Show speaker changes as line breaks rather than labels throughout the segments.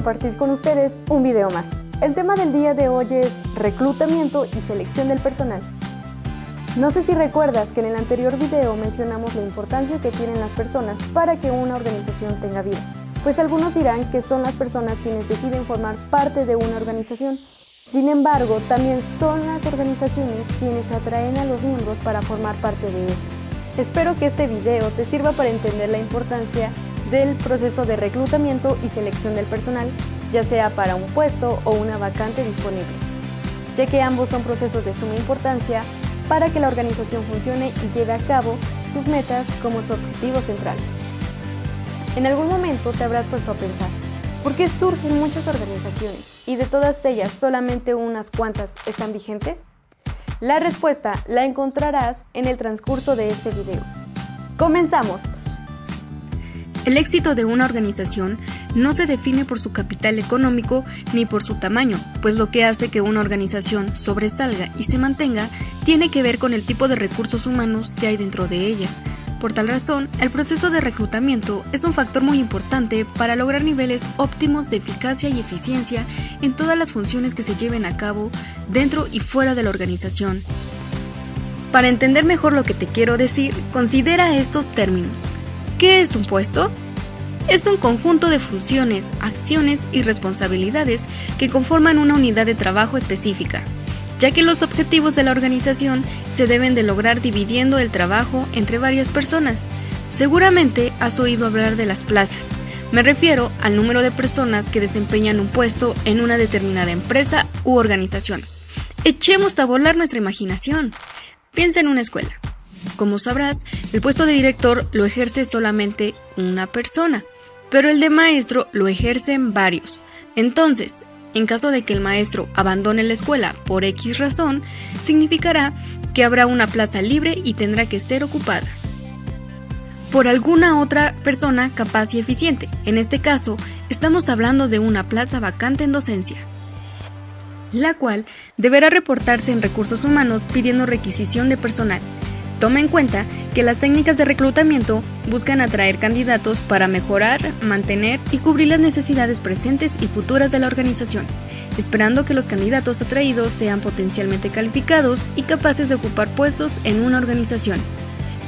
compartir con ustedes un video más. El tema del día de hoy es reclutamiento y selección del personal. No sé si recuerdas que en el anterior video mencionamos la importancia que tienen las personas para que una organización tenga vida. Pues algunos dirán que son las personas quienes deciden formar parte de una organización. Sin embargo, también son las organizaciones quienes atraen a los miembros para formar parte de ella. Espero que este video te sirva para entender la importancia del proceso de reclutamiento y selección del personal, ya sea para un puesto o una vacante disponible, ya que ambos son procesos de suma importancia para que la organización funcione y lleve a cabo sus metas como su objetivo central. En algún momento te habrás puesto a pensar, ¿por qué surgen muchas organizaciones y de todas ellas solamente unas cuantas están vigentes? La respuesta la encontrarás en el transcurso de este video. ¡Comenzamos!
El éxito de una organización no se define por su capital económico ni por su tamaño, pues lo que hace que una organización sobresalga y se mantenga tiene que ver con el tipo de recursos humanos que hay dentro de ella. Por tal razón, el proceso de reclutamiento es un factor muy importante para lograr niveles óptimos de eficacia y eficiencia en todas las funciones que se lleven a cabo dentro y fuera de la organización. Para entender mejor lo que te quiero decir, considera estos términos. ¿Qué es un puesto? Es un conjunto de funciones, acciones y responsabilidades que conforman una unidad de trabajo específica, ya que los objetivos de la organización se deben de lograr dividiendo el trabajo entre varias personas. Seguramente has oído hablar de las plazas. Me refiero al número de personas que desempeñan un puesto en una determinada empresa u organización. Echemos a volar nuestra imaginación. Piensa en una escuela. Como sabrás, el puesto de director lo ejerce solamente una persona, pero el de maestro lo ejercen varios. Entonces, en caso de que el maestro abandone la escuela por X razón, significará que habrá una plaza libre y tendrá que ser ocupada por alguna otra persona capaz y eficiente. En este caso, estamos hablando de una plaza vacante en docencia, la cual deberá reportarse en recursos humanos pidiendo requisición de personal. Toma en cuenta que las técnicas de reclutamiento buscan atraer candidatos para mejorar, mantener y cubrir las necesidades presentes y futuras de la organización, esperando que los candidatos atraídos sean potencialmente calificados y capaces de ocupar puestos en una organización.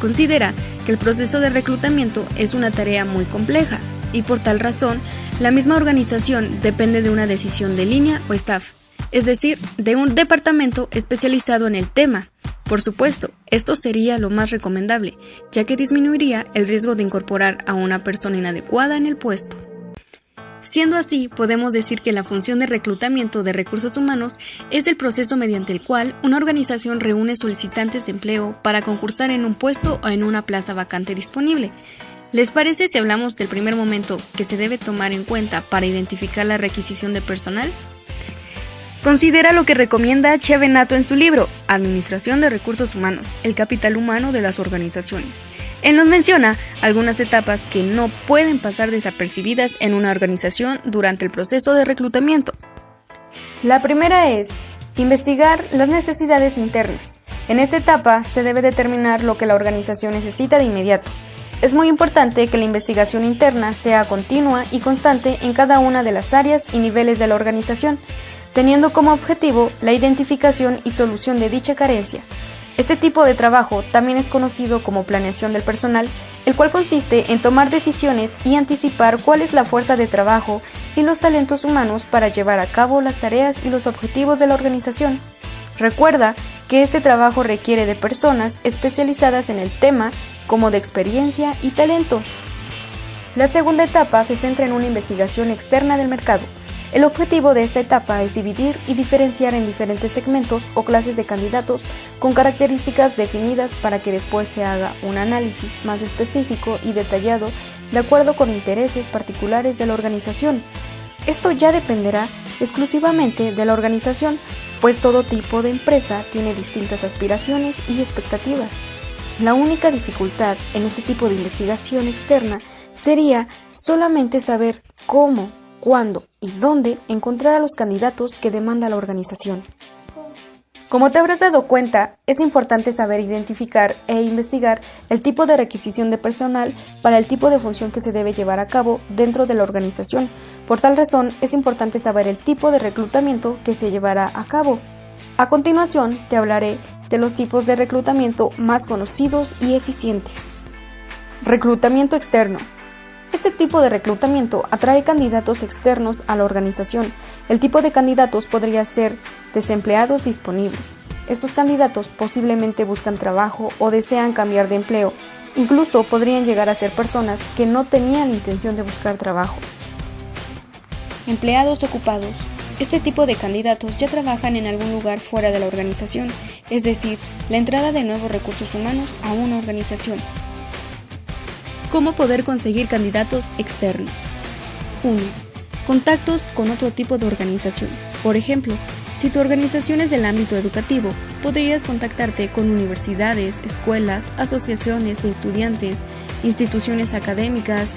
Considera que el proceso de reclutamiento es una tarea muy compleja y por tal razón, la misma organización depende de una decisión de línea o staff, es decir, de un departamento especializado en el tema. Por supuesto, esto sería lo más recomendable, ya que disminuiría el riesgo de incorporar a una persona inadecuada en el puesto. Siendo así, podemos decir que la función de reclutamiento de recursos humanos es el proceso mediante el cual una organización reúne solicitantes de empleo para concursar en un puesto o en una plaza vacante disponible. ¿Les parece si hablamos del primer momento que se debe tomar en cuenta para identificar la requisición de personal? Considera lo que recomienda Chevenato en su libro Administración de Recursos Humanos, el capital humano de las organizaciones. Él nos menciona algunas etapas que no pueden pasar desapercibidas en una organización durante el proceso de reclutamiento. La primera es investigar las necesidades internas. En esta etapa se debe determinar lo que la organización necesita de inmediato. Es muy importante que la investigación interna sea continua y constante en cada una de las áreas y niveles de la organización, teniendo como objetivo la identificación y solución de dicha carencia. Este tipo de trabajo también es conocido como planeación del personal, el cual consiste en tomar decisiones y anticipar cuál es la fuerza de trabajo y los talentos humanos para llevar a cabo las tareas y los objetivos de la organización. Recuerda que este trabajo requiere de personas especializadas en el tema, como de experiencia y talento. La segunda etapa se centra en una investigación externa del mercado. El objetivo de esta etapa es dividir y diferenciar en diferentes segmentos o clases de candidatos con características definidas para que después se haga un análisis más específico y detallado de acuerdo con intereses particulares de la organización. Esto ya dependerá exclusivamente de la organización, pues todo tipo de empresa tiene distintas aspiraciones y expectativas. La única dificultad en este tipo de investigación externa sería solamente saber cómo, cuándo y dónde encontrar a los candidatos que demanda la organización. Como te habrás dado cuenta, es importante saber identificar e investigar el tipo de requisición de personal para el tipo de función que se debe llevar a cabo dentro de la organización. Por tal razón, es importante saber el tipo de reclutamiento que se llevará a cabo. A continuación, te hablaré de los tipos de reclutamiento más conocidos y eficientes. Reclutamiento externo. Este tipo de reclutamiento atrae candidatos externos a la organización. El tipo de candidatos podría ser desempleados disponibles. Estos candidatos posiblemente buscan trabajo o desean cambiar de empleo. Incluso podrían llegar a ser personas que no tenían la intención de buscar trabajo. Empleados ocupados. Este tipo de candidatos ya trabajan en algún lugar fuera de la organización, es decir, la entrada de nuevos recursos humanos a una organización. ¿Cómo poder conseguir candidatos externos? 1. Contactos con otro tipo de organizaciones. Por ejemplo, si tu organización es del ámbito educativo, podrías contactarte con universidades, escuelas, asociaciones de estudiantes, instituciones académicas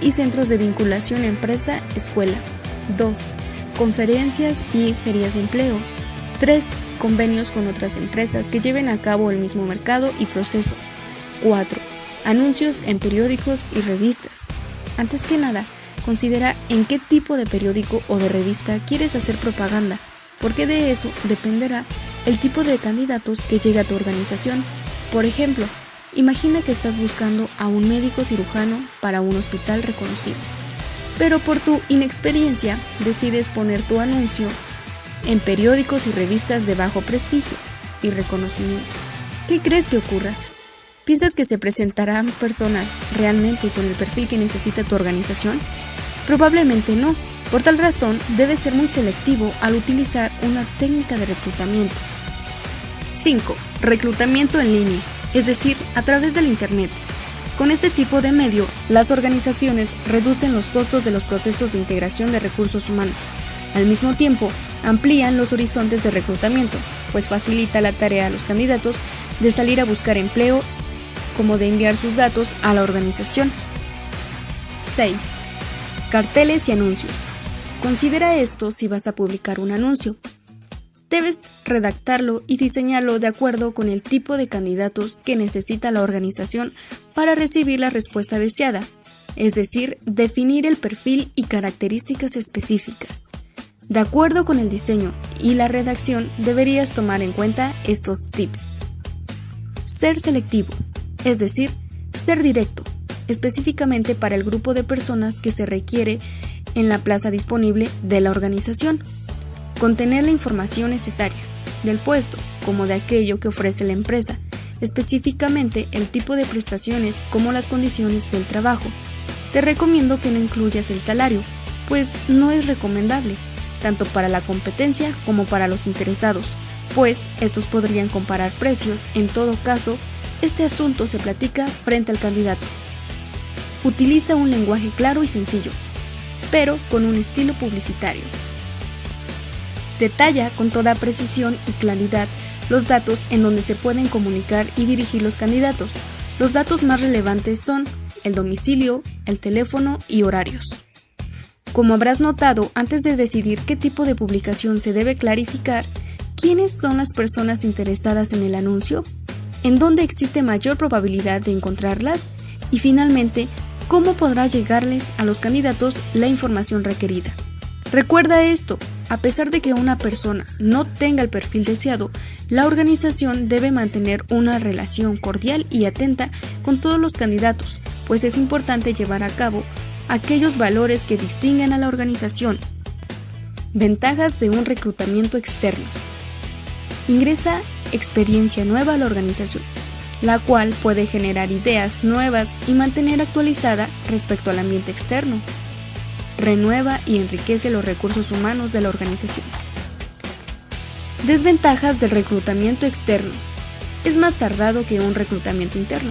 y centros de vinculación empresa-escuela. 2. Conferencias y ferias de empleo. 3. Convenios con otras empresas que lleven a cabo el mismo mercado y proceso. 4. Anuncios en periódicos y revistas. Antes que nada, considera en qué tipo de periódico o de revista quieres hacer propaganda, porque de eso dependerá el tipo de candidatos que llegue a tu organización. Por ejemplo, imagina que estás buscando a un médico cirujano para un hospital reconocido, pero por tu inexperiencia decides poner tu anuncio en periódicos y revistas de bajo prestigio y reconocimiento. ¿Qué crees que ocurra? ¿Piensas que se presentarán personas realmente con el perfil que necesita tu organización? Probablemente no. Por tal razón, debes ser muy selectivo al utilizar una técnica de reclutamiento. 5. Reclutamiento en línea, es decir, a través del Internet. Con este tipo de medio, las organizaciones reducen los costos de los procesos de integración de recursos humanos. Al mismo tiempo, amplían los horizontes de reclutamiento, pues facilita la tarea a los candidatos de salir a buscar empleo como de enviar sus datos a la organización. 6. Carteles y anuncios. Considera esto si vas a publicar un anuncio. Debes redactarlo y diseñarlo de acuerdo con el tipo de candidatos que necesita la organización para recibir la respuesta deseada, es decir, definir el perfil y características específicas. De acuerdo con el diseño y la redacción, deberías tomar en cuenta estos tips. Ser selectivo, es decir, ser directo, específicamente para el grupo de personas que se requiere en la plaza disponible de la organización. Contener la información necesaria del puesto, como de aquello que ofrece la empresa, específicamente el tipo de prestaciones como las condiciones del trabajo. Te recomiendo que no incluyas el salario, pues no es recomendable, tanto para la competencia como para los interesados, pues estos podrían comparar precios. En todo caso, este asunto se platica frente al candidato. Utiliza un lenguaje claro y sencillo, pero con un estilo publicitario. Detalla con toda precisión y claridad los datos en donde se pueden comunicar y dirigir los candidatos. Los datos más relevantes son el domicilio, el teléfono y horarios. Como habrás notado, antes de decidir qué tipo de publicación se debe clarificar, ¿quiénes son las personas interesadas en el anuncio? ¿En dónde existe mayor probabilidad de encontrarlas? Y finalmente, ¿cómo podrá llegarles a los candidatos la información requerida? Recuerda esto, a pesar de que una persona no tenga el perfil deseado, la organización debe mantener una relación cordial y atenta con todos los candidatos, pues es importante llevar a cabo aquellos valores que distinguen a la organización. Ventajas de un reclutamiento externo. Ingresa experiencia nueva a la organización, la cual puede generar ideas nuevas y mantener actualizada respecto al ambiente externo. Renueva y enriquece los recursos humanos de la organización. Desventajas del reclutamiento externo. Es más tardado que un reclutamiento interno.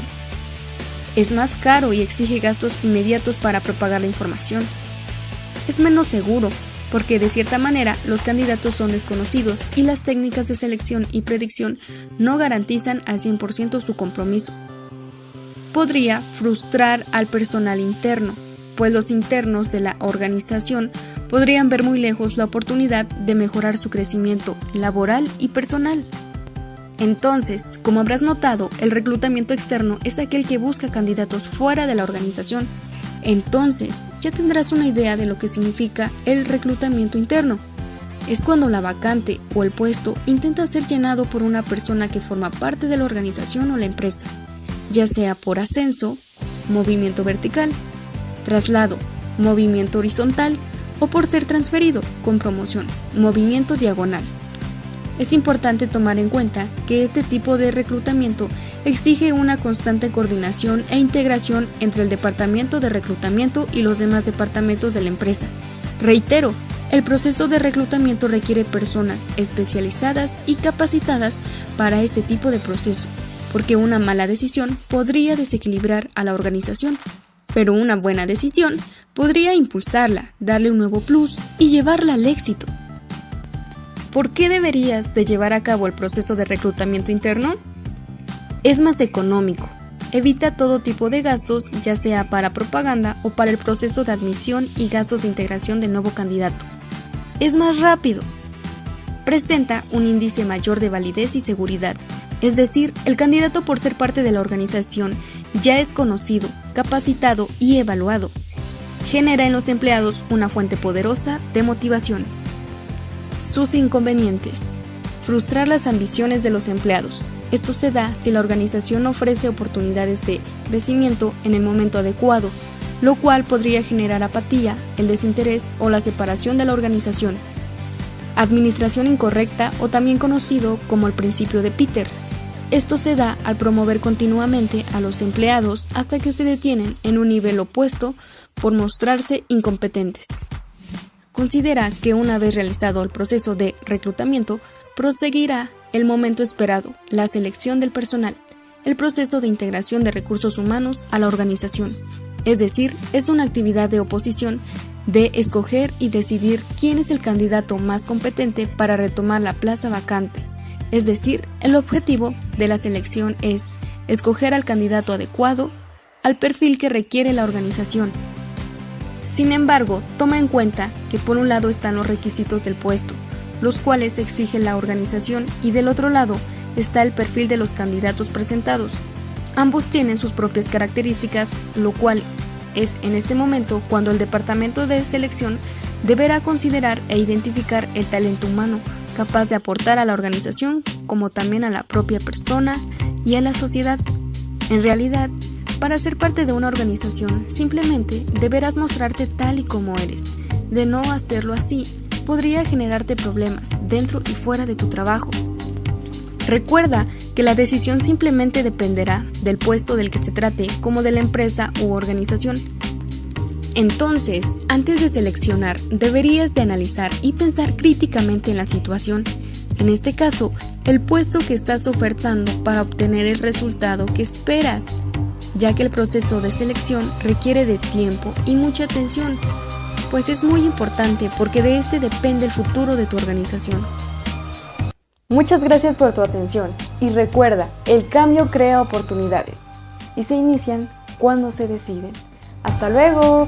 Es más caro y exige gastos inmediatos para propagar la información. Es menos seguro, porque de cierta manera los candidatos son desconocidos y las técnicas de selección y predicción no garantizan al 100% su compromiso. Podría frustrar al personal interno. pues los internos de la organización podrían ver muy lejos la oportunidad de mejorar su crecimiento laboral y personal. Entonces, como habrás notado, el reclutamiento externo es aquel que busca candidatos fuera de la organización. Entonces, ya tendrás una idea de lo que significa el reclutamiento interno. Es cuando la vacante o el puesto intenta ser llenado por una persona que forma parte de la organización o la empresa, ya sea por ascenso, movimiento vertical, traslado, movimiento horizontal o por ser transferido con promoción, movimiento diagonal. Es importante tomar en cuenta que este tipo de reclutamiento exige una constante coordinación e integración entre el departamento de reclutamiento y los demás departamentos de la empresa. Reitero, el proceso de reclutamiento requiere personas especializadas y capacitadas para este tipo de proceso, porque una mala decisión podría desequilibrar a la organización, pero una buena decisión podría impulsarla, darle un nuevo plus y llevarla al éxito. ¿Por qué deberías de llevar a cabo el proceso de reclutamiento interno? Es más económico, evita todo tipo de gastos, ya sea para propaganda o para el proceso de admisión y gastos de integración del nuevo candidato. Es más rápido, presenta un índice mayor de validez y seguridad, es decir, el candidato por ser parte de la organización ya es conocido, capacitado y evaluado. Genera en los empleados una fuente poderosa de motivación. Sus inconvenientes: frustrar las ambiciones de los empleados. Esto se da si la organización ofrece oportunidades de crecimiento en el momento adecuado, lo cual podría generar apatía, el desinterés o la separación de la organización. Administración incorrecta, o también conocido como el principio de Peter. Esto se da al promover continuamente a los empleados hasta que se detienen en un nivel opuesto por mostrarse incompetentes. Considera que una vez realizado el proceso de reclutamiento, proseguirá el momento esperado, la selección del personal, el proceso de integración de recursos humanos a la organización. Es decir, es una actividad de oposición de escoger y decidir quién es el candidato más competente para retomar la plaza vacante. Es decir, el objetivo de la selección es escoger al candidato adecuado al perfil que requiere la organización. Sin embargo, toma en cuenta que por un lado están los requisitos del puesto, los cuales exige la organización, y del otro lado está el perfil de los candidatos presentados. Ambos tienen sus propias características, lo cual es en este momento cuando el departamento de selección deberá considerar e identificar el talento humano capaz de aportar a la organización, como también a la propia persona y a la sociedad. En realidad, para ser parte de una organización, simplemente deberás mostrarte tal y como eres. De no hacerlo así, podría generarte problemas dentro y fuera de tu trabajo. Recuerda que la decisión simplemente dependerá del puesto del que se trate, como de la empresa u organización. Entonces, antes de seleccionar, deberías de analizar y pensar críticamente en la situación. En este caso, el puesto que estás ofertando para obtener el resultado que esperas, ya que el proceso de selección requiere de tiempo y mucha atención, pues es muy importante porque de este depende el futuro de tu organización.
Muchas gracias por tu atención y recuerda, el cambio crea oportunidades y se inician cuando se deciden. ¡Hasta luego!